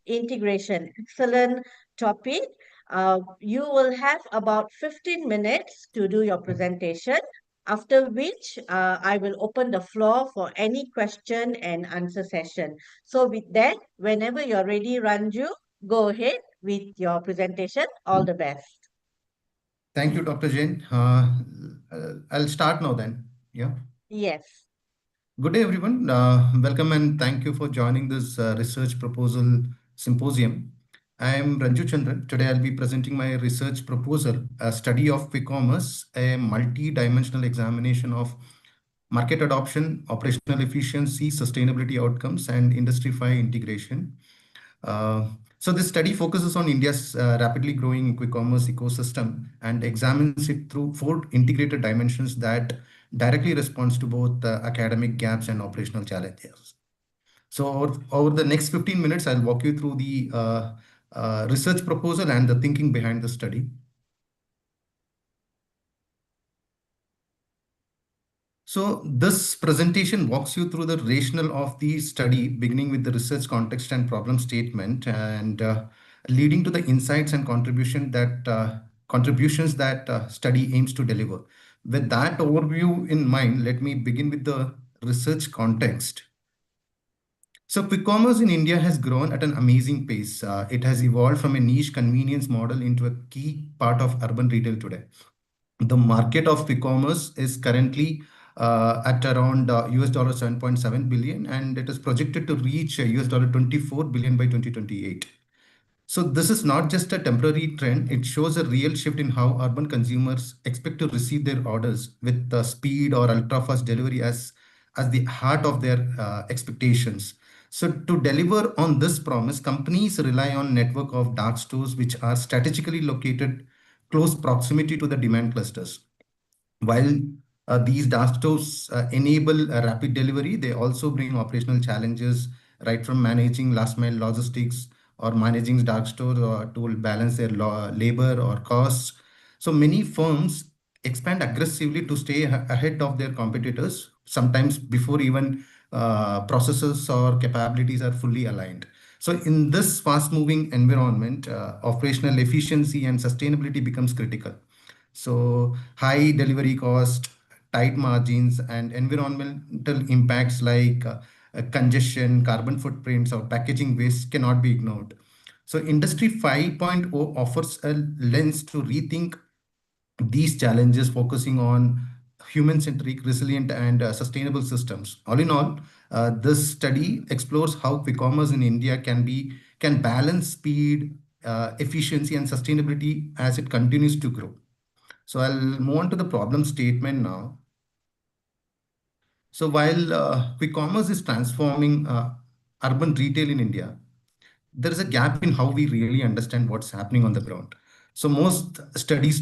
integration. Excellent topic. You will have about 15 minutes to do your presentation, after which I will open the floor for any question and answer session. So with that, whenever you're ready, Ranju, go ahead with your presentation. All the best. Thank you, Dr. Jain. I'll start now then. Yeah. Yes. Good day, everyone. Welcome and thank you for joining this research proposal symposium. I am Ranju Chandran. Today I'll be presenting my research proposal, a study of quick commerce, a multi-dimensional examination of market adoption, operational efficiency, sustainability outcomes, and Industry 5 integration. So this study focuses on India's rapidly growing quick commerce ecosystem and examines it through four integrated dimensions that directly responds to both academic gaps and operational challenges. So over the next 15 minutes, I'll walk you through the research proposal and the thinking behind the study. So this presentation walks you through the rationale of the study, beginning with the research context and problem statement, and leading to the insights and contributions that study aims to deliver. With that overview in mind, let me begin with the research context. So quick commerce in India has grown at an amazing pace. It has evolved from a niche convenience model into a key part of urban retail today. The market of quick commerce is currently at around US $7.7 billion, and it is projected to reach US $24 billion by 2028. So this is not just a temporary trend. It shows a real shift in how urban consumers expect to receive their orders, with speed or ultra fast delivery as the heart of their expectations. So to deliver on this promise, companies rely on network of dark stores, which are strategically located close proximity to the demand clusters. While these dark stores enable rapid delivery, they also bring operational challenges, right from managing last mile logistics or managing dark stores to balance their labor or costs. So many firms expand aggressively to stay ahead of their competitors, sometimes before even processes or capabilities are fully aligned. So in this fast moving environment, operational efficiency and sustainability becomes critical. So high delivery cost, tight margins, and environmental impacts like congestion, carbon footprints, or packaging waste cannot be ignored. So Industry 5.0 offers a lens to rethink these challenges, focusing on human-centric, resilient, and sustainable systems. All in all, this study explores how quick commerce in India can balance speed, efficiency, and sustainability as it continues to grow. So I'll move on to the problem statement now. So while quick commerce is transforming urban retail in India, there is a gap in how we really understand what's happening on the ground. So most studies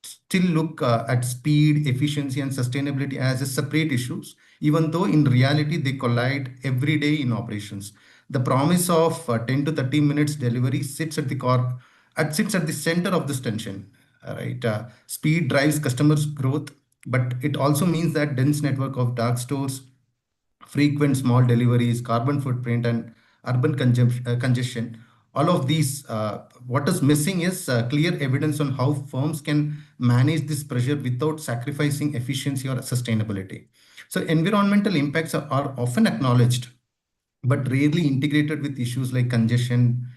still look at speed, efficiency, and sustainability as a separate issues, even though in reality they collide every day in operations. The promise of 10 to 30 minutes delivery sits at the center of this tension. Right, speed drives customers' growth, but it also means that dense network of dark stores, frequent small deliveries, carbon footprint, and urban congestion. All of these, what is missing is clear evidence on how firms can manage this pressure without sacrificing efficiency or sustainability. So environmental impacts are often acknowledged, but rarely integrated with issues like congestion,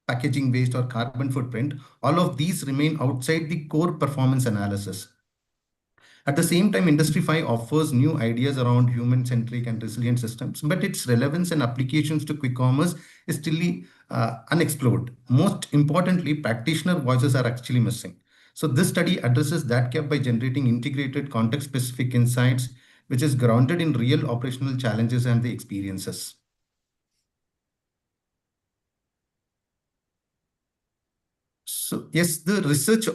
packaging waste, or carbon footprint. All of these remain outside the core performance analysis. At the same time, Industry 5 offers new ideas around human-centric and resilient systems, but its relevance and applications to quick commerce is still unexplored. Most importantly, practitioner voices are actually missing. So this study addresses that gap by generating integrated context-specific insights, which is grounded in real operational challenges and the experiences. So yes, the research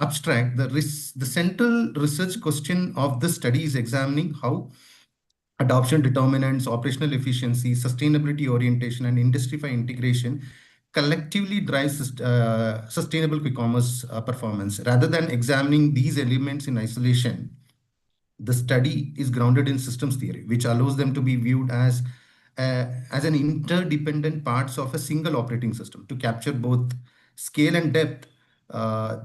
abstract, the central research question of this study is examining how adoption determinants, operational efficiency, sustainability orientation, and Industry 5 integration collectively drives sustainable quick commerce performance. Rather than examining these elements in isolation, the study is grounded in systems theory, which allows them to be viewed as as an interdependent parts of a single operating system to capture both scale and depth.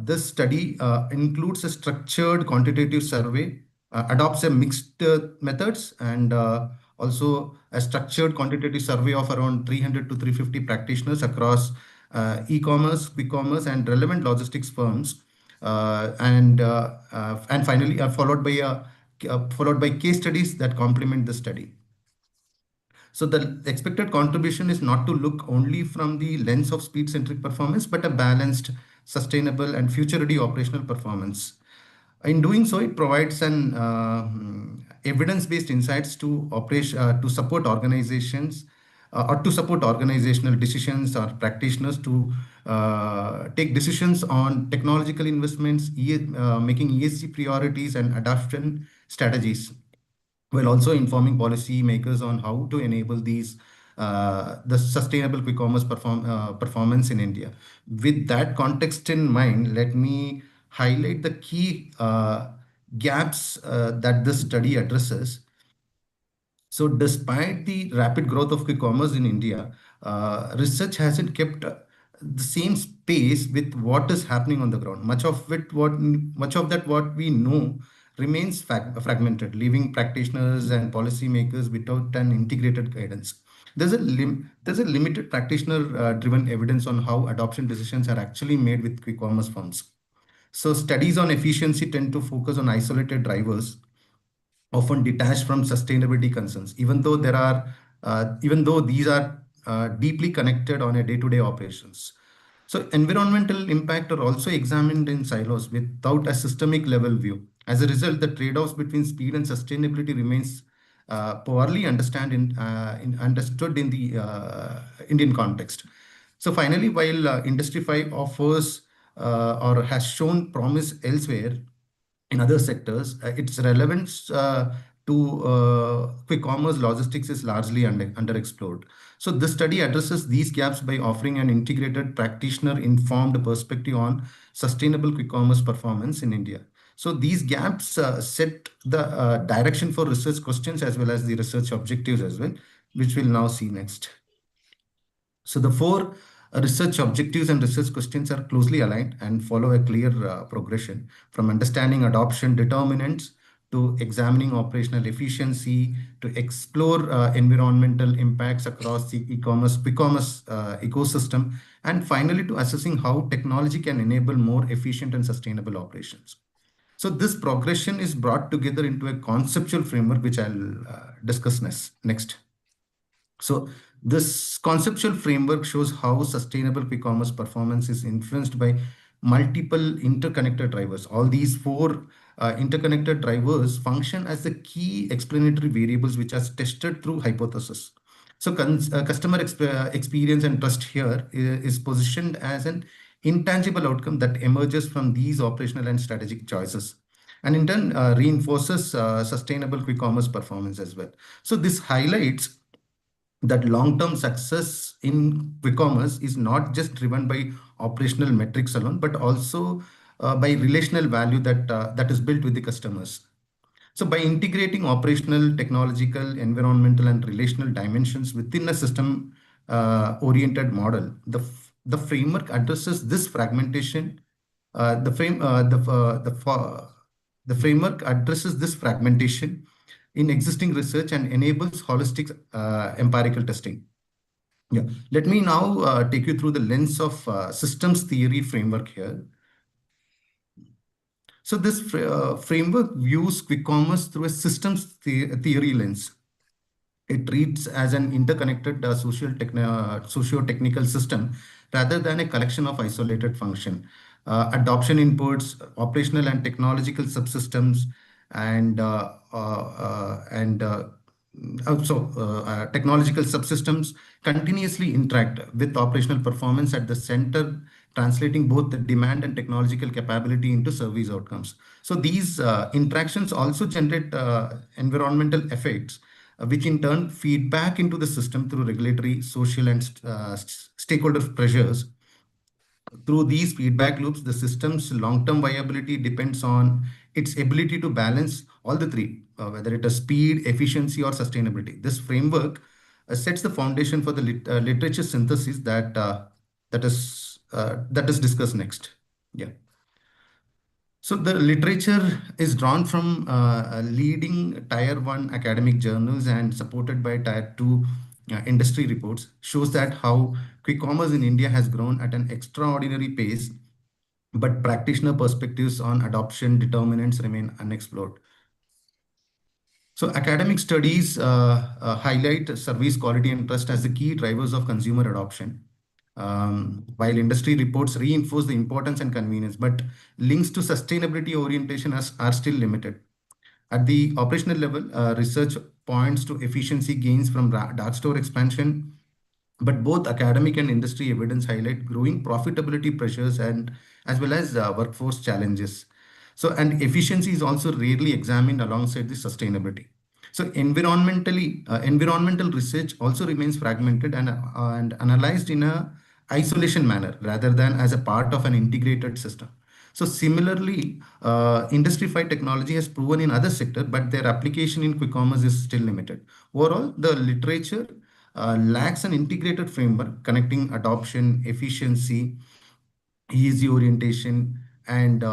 This study includes a structured quantitative survey, adopts a mixed methods, and also a structured quantitative survey of around 300 to 350 practitioners across e-commerce, quick commerce, and relevant logistics firms, and finally followed by case studies that complement the study. So the expected contribution is not to look only from the lens of speed-centric performance, but a balanced, sustainable, and future-ready operational performance. In doing so, it provides an evidence-based insights to operation to support organizations or to support organizational decisions or practitioners to take decisions on technological investments, making ESG priorities and adoption strategies, while also informing policy makers on how to enable these the sustainable quick commerce performance in India. With that context in mind, let me highlight the key gaps that this study addresses. So, despite the rapid growth of quick commerce in India, research hasn't kept the same pace with what is happening on the ground. Much of that what we know remains fragmented, leaving practitioners and policymakers without an integrated guidance. There's a limited practitioner-driven evidence on how adoption decisions are actually made with quick commerce firms. So, studies on efficiency tend to focus on isolated drivers, often detached from sustainability concerns, even though these are deeply connected on a day-to-day operations. So environmental impact are also examined in silos without a systemic level view. As a result, the trade-offs between speed and sustainability remains poorly understood in the Indian context. So finally, while Industry 5 offers or has shown promise elsewhere, in other sectors, its relevance to quick commerce logistics is largely underexplored. So this study addresses these gaps by offering an integrated practitioner-informed perspective on sustainable quick commerce performance in India. So these gaps set the direction for research questions as well as the research objectives as well, which we'll now see next. So the four research objectives and research questions are closely aligned and follow a clear progression from understanding adoption determinants to examining operational efficiency to explore environmental impacts across the e-commerce ecosystem, and finally to assessing how technology can enable more efficient and sustainable operations. So this progression is brought together into a conceptual framework, which I'll discuss next. So this conceptual framework shows how sustainable quick commerce performance is influenced by multiple interconnected drivers. All these four interconnected drivers function as the key explanatory variables which are tested through hypothesis. So customer experience and trust here is positioned as an intangible outcome that emerges from these operational and strategic choices, and in turn reinforces sustainable quick commerce performance as well. So this highlights that long-term success in quick commerce is not just driven by operational metrics alone, but also by relational value that is built with the customers. So by integrating operational, technological, environmental, and relational dimensions within a system oriented model, the framework addresses this fragmentation. The frame the fa- The framework addresses this fragmentation in existing research and enables holistic empirical testing. Yeah, let me now take you through the lens of systems theory framework here. So this framework views quick commerce through a systems theory lens. It reads as an interconnected socio-technical system rather than a collection of isolated function. Adoption inputs, operational and technological subsystems, and also technological subsystems continuously interact with operational performance at the center, translating both the demand and technological capability into service outcomes. So these interactions also generate environmental effects, which in turn feed back into the system through regulatory, social, and stakeholder pressures. Through these feedback loops, the system's long-term viability depends on its ability to balance all the three, whether it is speed, efficiency, or sustainability. This framework sets the foundation for the literature synthesis that is discussed next. Yeah. So the literature is drawn from leading tier one academic journals and supported by tier two industry reports, shows that how quick commerce in India has grown at an extraordinary pace, but practitioner perspectives on adoption determinants remain unexplored. So academic studies highlight service quality and trust as the key drivers of consumer adoption, while industry reports reinforce the importance and convenience, but links to sustainability orientation are still limited. At the operational level, research points to efficiency gains from dark store expansion, but both academic and industry evidence highlight growing profitability pressures and as well as workforce challenges. So, and efficiency is also rarely examined alongside the sustainability. So, environmental research also remains fragmented and analyzed in a isolation manner rather than as a part of an integrated system. So similarly, Industry 5 technology has proven in other sectors, but their application in quick commerce is still limited. Overall, the literature lacks an integrated framework connecting adoption, efficiency, easy orientation, and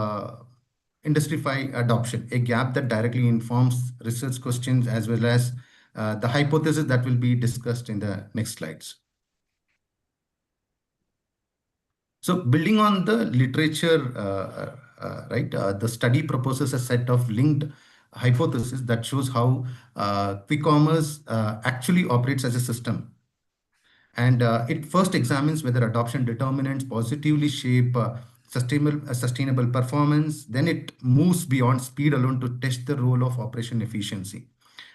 Industry 5 adoption, a gap that directly informs research questions as well as the hypothesis that will be discussed in the next slides. So building on the literature, the study proposes a set of linked hypotheses that shows how quick commerce actually operates as a system. And it first examines whether adoption determinants positively shape sustainable performance. Then it moves beyond speed alone to test the role of operation efficiency.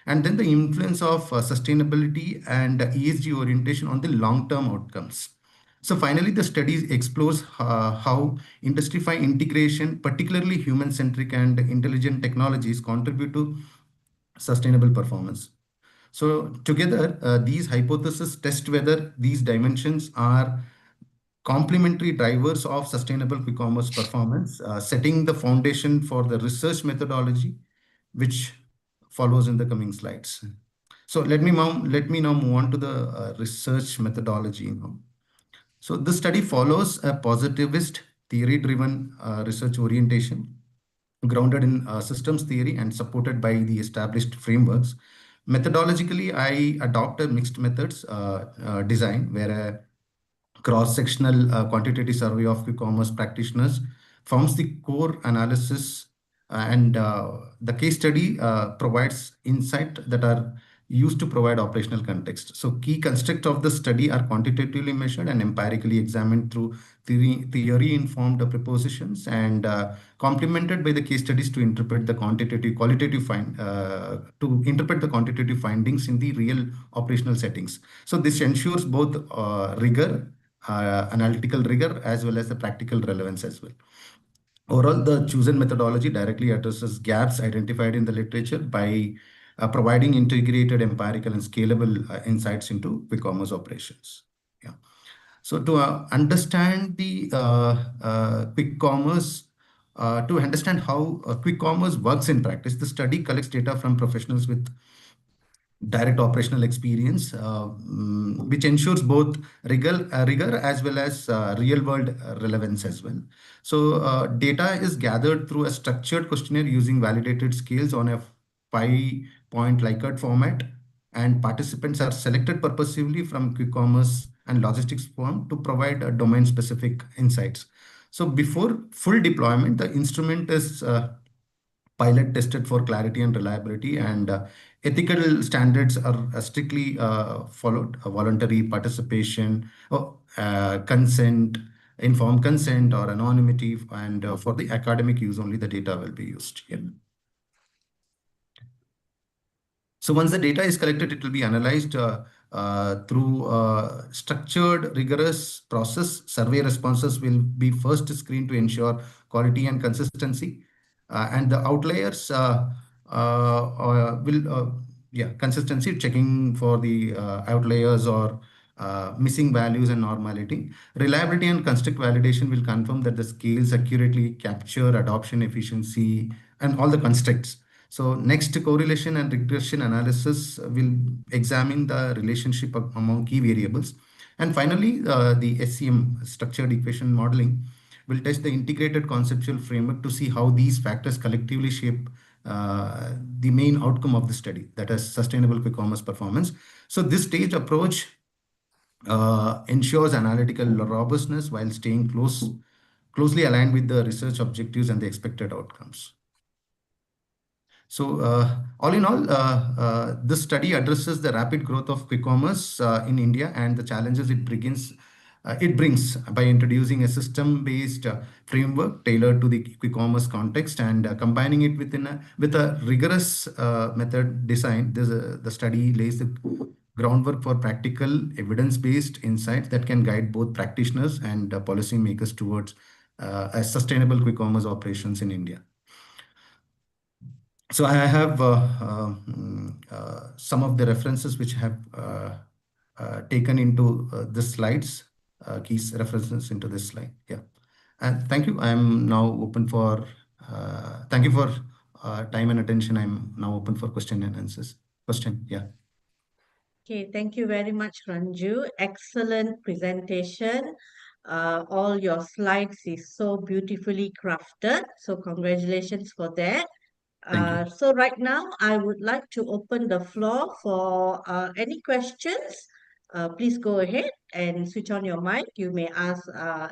And then the influence of sustainability and ESG orientation on the long-term outcomes. So finally, the study explores how Industry 5 integration, particularly human-centric and intelligent technologies, contribute to sustainable performance. So together, these hypotheses test whether these dimensions are complementary drivers of sustainable quick commerce performance, setting the foundation for the research methodology, which follows in the coming slides. So let me now move on to the research methodology now. So this study follows a positivist theory-driven research orientation grounded in systems theory and supported by the established frameworks. Methodologically, I adopt a mixed methods design where a cross-sectional quantitative survey of e-commerce practitioners forms the core analysis, and the case study provides insight that are used to provide operational context. So key constructs of the study are quantitatively measured and empirically examined through theory-informed propositions and complemented by the case studies to interpret the quantitative findings in the real operational settings. So this ensures both analytical rigor as well as the practical relevance as well. Overall, the chosen methodology directly addresses gaps identified in the literature by providing integrated empirical and scalable insights into quick commerce operations. Yeah. So to understand the quick commerce, to understand how quick commerce works in practice, the study collects data from professionals with direct operational experience, which ensures both rigor as well as real world relevance as well. So data is gathered through a structured questionnaire using validated scales on a 5-point Likert format, and participants are selected purposively from quick commerce and logistics firm to provide domain specific insights. So before full deployment, the instrument is pilot tested for clarity and reliability, and ethical standards are strictly followed. Voluntary participation, consent, informed consent, or anonymity, and for the academic use only the data will be used here. So once the data is collected, it will be analyzed through a structured, rigorous process. Survey responses will be first screened to ensure quality and consistency. And the outliers consistency, checking for the outliers or missing values and normality. Reliability and construct validation will confirm that the scales accurately capture adoption efficiency and all the constructs. So next, correlation and regression analysis will examine the relationship among key variables. And finally, the SEM, structured equation modeling, will test the integrated conceptual framework to see how these factors collectively shape the main outcome of the study, that is sustainable quick commerce performance. So this stage approach ensures analytical robustness while staying closely aligned with the research objectives and the expected outcomes. So, all in all, this study addresses the rapid growth of quick commerce in India and the challenges it brings by introducing a system-based framework tailored to the quick commerce context and combining it with a rigorous method design. The study lays the groundwork for practical, evidence-based insights that can guide both practitioners and policymakers towards a sustainable quick commerce operations in India. So I have some of the references which I have taken into the slides, key references into this slide. Yeah. And thank you. I'm now open for, thank you for time and attention. I'm now open for question and answers. Question, yeah. Okay, thank you very much, Ranju. Excellent presentation. All your slides is so beautifully crafted. So congratulations for that. Thank you. So right now, I would like to open the floor for any questions. Please go ahead and switch on your mic. You may ask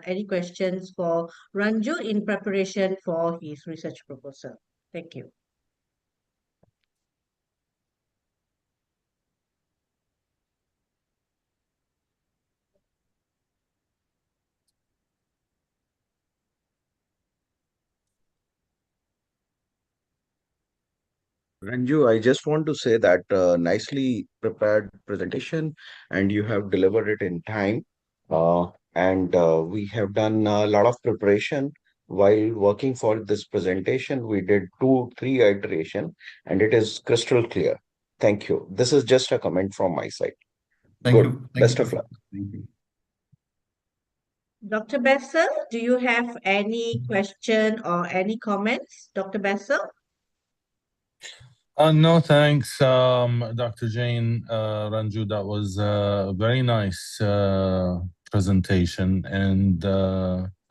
any questions for Ranju in preparation for his research proposal. Thank you. Ranju, I just want to say that nicely prepared presentation, and you have delivered it in time. And we have done a lot of preparation while working for this presentation. We did two, three iteration, and it is crystal clear. Thank you. This is just a comment from my side. Thank Good. you. Thank you, Best of Professor. luck. Thank you. Dr. Bessel, do you have any question or any comments, Dr. Bessel? No, thanks, Dr. Jane, Ranju. That was a very nice presentation and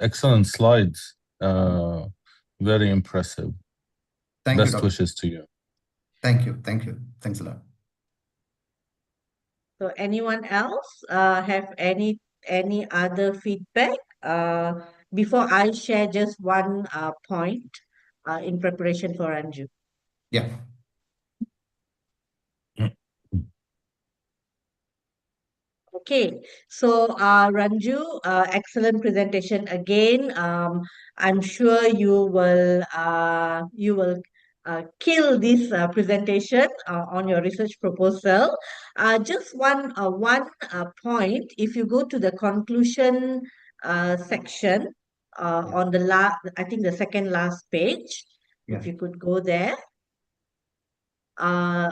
excellent slides. Very impressive. Thank you, Best Doctor. wishes to you. Thank you. Thank you. Thanks a lot. So anyone else have any other feedback? Before I share just one point in preparation for Anju. Yeah. Okay, so Ranju, excellent presentation again. I'm sure you will kill this presentation on your research proposal. Just one point. If you go to the conclusion section Yeah. on I think the second last page, Yeah. if you could go there.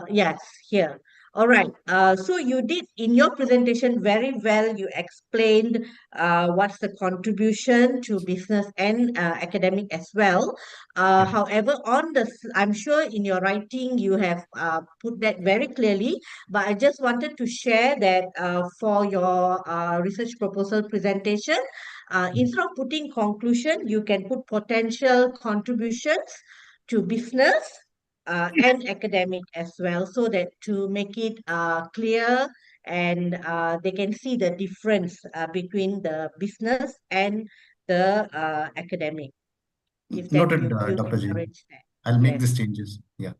Yes, here. All right. So you did in your presentation very well. You explained what's the contribution to business and academic as well. Yeah. However, I'm sure in your writing you have put that very clearly. But I just wanted to share that for your research proposal presentation, instead of putting conclusion, you can put potential contributions to business and academic as well, so that to make it clear and they can see the difference between the business and the academic, if that Noted, you can Dr. G. arrange that. I'll make Yes. these changes. Yeah.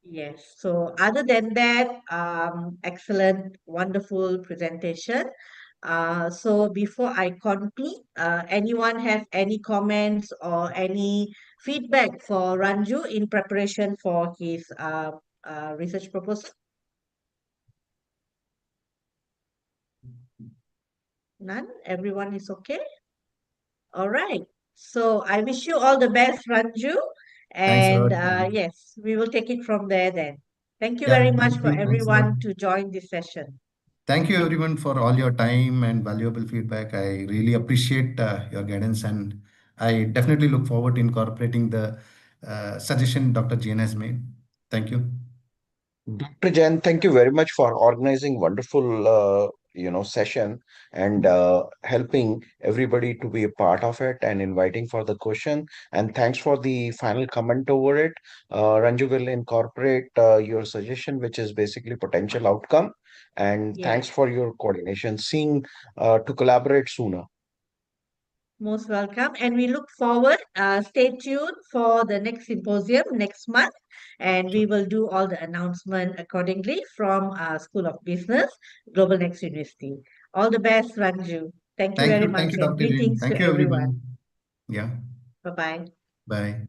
Yes. So other than that, excellent, wonderful presentation. So before I conclude, anyone have any comments or any feedback for Ranju in preparation for his research proposal? None? Everyone is okay? All right. So I wish you all the best, Ranju. Thanks a And lot. yes, we will take it from there then. Thank you very Yeah. much Thank for you. Thanks a lot. everyone to join this session. Thank you, everyone, for all your time and valuable feedback. I really appreciate your guidance, and I definitely look forward to incorporating the suggestion Dr. Jane has made. Thank you. Dr. Jain, thank you very much for organizing wonderful, session and helping everybody to be a part of it and inviting for the question. And thanks for the final comment over it. Ranju will incorporate your suggestion, which is basically potential outcome. And Yes. thanks for your coordination. Seeing to collaborate sooner. Most welcome. And we look forward. Stay tuned for the next symposium next month. And we will do all the announcement accordingly from School of Business, GlobalNxt University. All the best, Ranju. Thank you very Thank much you, and Dr. Jain. greetings Thank to you, everyone. everyone. Yeah, Bye bye. bye.